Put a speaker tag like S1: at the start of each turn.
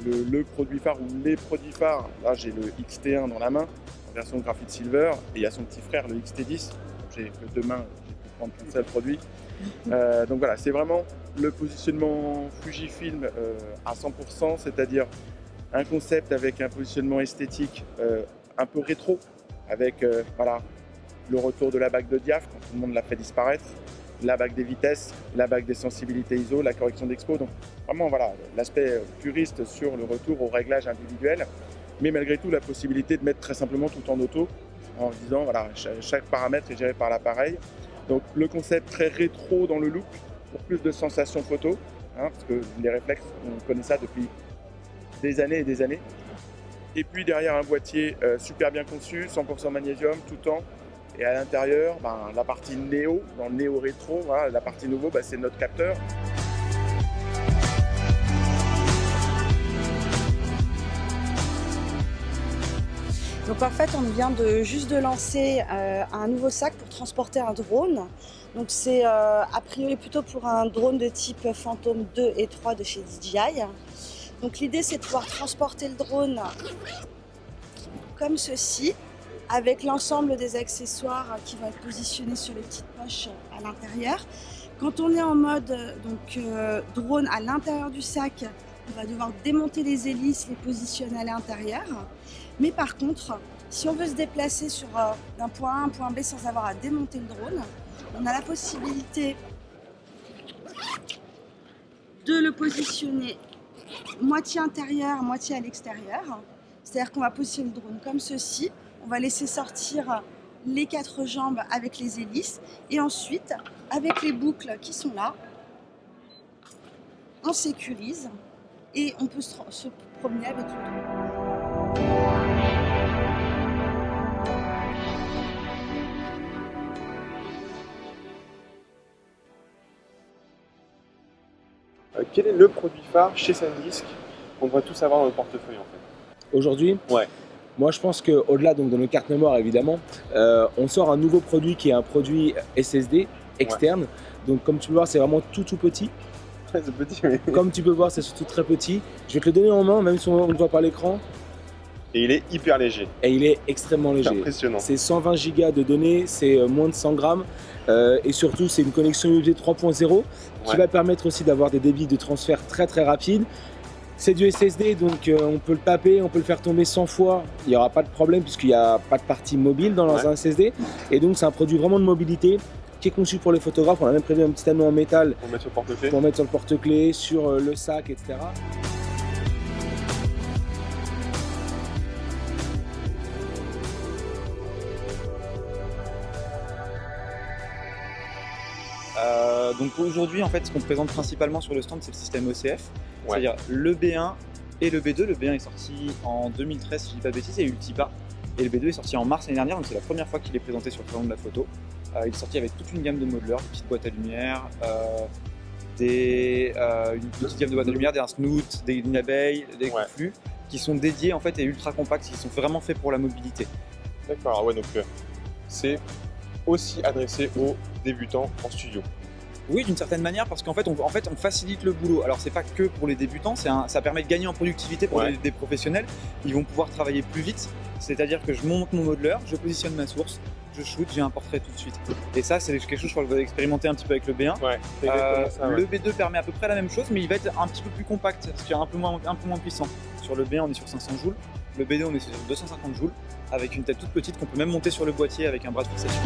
S1: le produit phare ou les produits phares. Là, j'ai le XT1 dans la main, en version graphite silver, et il y a son petit frère, le XT10. J'ai que 2 mains, j'ai pu prendre qu'un seul produit. Donc voilà, c'est vraiment le positionnement Fujifilm à 100%, c'est-à-dire un concept avec un positionnement esthétique un peu rétro, avec voilà, le retour de la bague de diaph quand tout le monde l'a fait disparaître, la bague des vitesses, la bague des sensibilités ISO, la correction d'expo. Donc vraiment voilà, l'aspect puriste sur le retour au réglage individuel, mais malgré tout la possibilité de mettre très simplement tout en auto en disant voilà, chaque paramètre est géré par l'appareil. Donc le concept très rétro dans le look pour plus de sensations photo, hein, parce que les réflexes, on connaît ça depuis des années et des années. Et puis derrière un boîtier super bien conçu, 100% magnésium tout le temps. Et à l'intérieur, la partie néo, dans le néo rétro, voilà, la partie nouveau, c'est notre capteur.
S2: Donc en fait, on vient juste de lancer un nouveau sac pour transporter un drone. Donc c'est a priori plutôt pour un drone de type Phantom 2 et 3 de chez DJI. Donc l'idée c'est de pouvoir transporter le drone comme ceci, avec l'ensemble des accessoires qui vont être positionnés sur les petites poches à l'intérieur. Quand on est en mode drone à l'intérieur du sac, on va devoir démonter les hélices, les positionner à l'intérieur. Mais par contre, si on veut se déplacer d'un point A à un point B sans avoir à démonter le drone, on a la possibilité de le positionner moitié intérieur, moitié à l'extérieur. C'est-à-dire qu'on va positionner le drone comme ceci. On va laisser sortir les 4 jambes avec les hélices. Et ensuite, avec les boucles qui sont là, on sécurise et on peut se promener avec le drone.
S3: Quel est le produit phare chez SanDisk qu'on devrait tous avoir dans le portefeuille en fait?
S4: Aujourd'hui,
S3: Ouais.
S4: moi je pense qu'au-delà de nos cartes mémoire évidemment, on sort un nouveau produit qui est un produit SSD externe. Donc comme tu peux voir, c'est vraiment tout petit.
S3: Très petit, mais...
S4: Comme tu peux voir, c'est surtout très petit. Je vais te le donner en main, même si on ne le voit pas à l'écran.
S3: Et il est hyper léger.
S4: Et il est extrêmement
S3: C'est
S4: léger.
S3: impressionnant.
S4: C'est 120 Go de données, c'est moins de 100 grammes. Et surtout, c'est une connexion USB 3.0 qui va permettre aussi d'avoir des débits de transfert très rapides. C'est du SSD, donc on peut le taper, on peut le faire tomber 100 fois. Il n'y aura pas de problème puisqu'il n'y a pas de partie mobile dans un SSD. Et donc, c'est un produit vraiment de mobilité qui est conçu pour les photographes. On a même prévu un petit anneau en métal
S3: Pour mettre sur le porte-clés.
S4: pour mettre sur le porte-clés, sur le sac, etc.
S5: Donc aujourd'hui, en fait, ce qu'on présente principalement sur le stand, c'est le système ECF, c'est-à-dire le B1 et le B2. Le B1 est sorti en 2013, si je dis pas de bêtises, il y a eu le TIPA. Et le B2 est sorti en mars l'année dernière, donc c'est la première fois qu'il est présenté sur le salon de la photo. Il est sorti avec toute une gamme de modelers, des petites boîtes à lumière, une petite gamme de boîtes à lumière, un snoot, une abeille, des flux qui sont dédiés en fait et ultra compacts, qui sont vraiment faits pour la mobilité.
S3: D'accord, ouais, donc c'est aussi adressé aux débutants en studio.
S5: Oui, d'une certaine manière, parce qu'en fait, on facilite le boulot. Alors, c'est pas que pour les débutants, ça permet de gagner en productivité pour des professionnels. Ils vont pouvoir travailler plus vite, c'est-à-dire que je monte mon modeler, je positionne ma source, je shoot, j'ai un portrait tout de suite. Et ça, c'est quelque chose que je vais expérimenter un petit peu avec le B1.
S3: Ouais, c'est exactement ça,
S5: Le B2 permet à peu près la même chose, mais il va être un petit peu plus compact, parce qu'il est un peu moins puissant. Sur le B1, on est sur 500 joules, le B2, on est sur 250 joules, avec une tête toute petite qu'on peut même monter sur le boîtier avec un bras de fixation.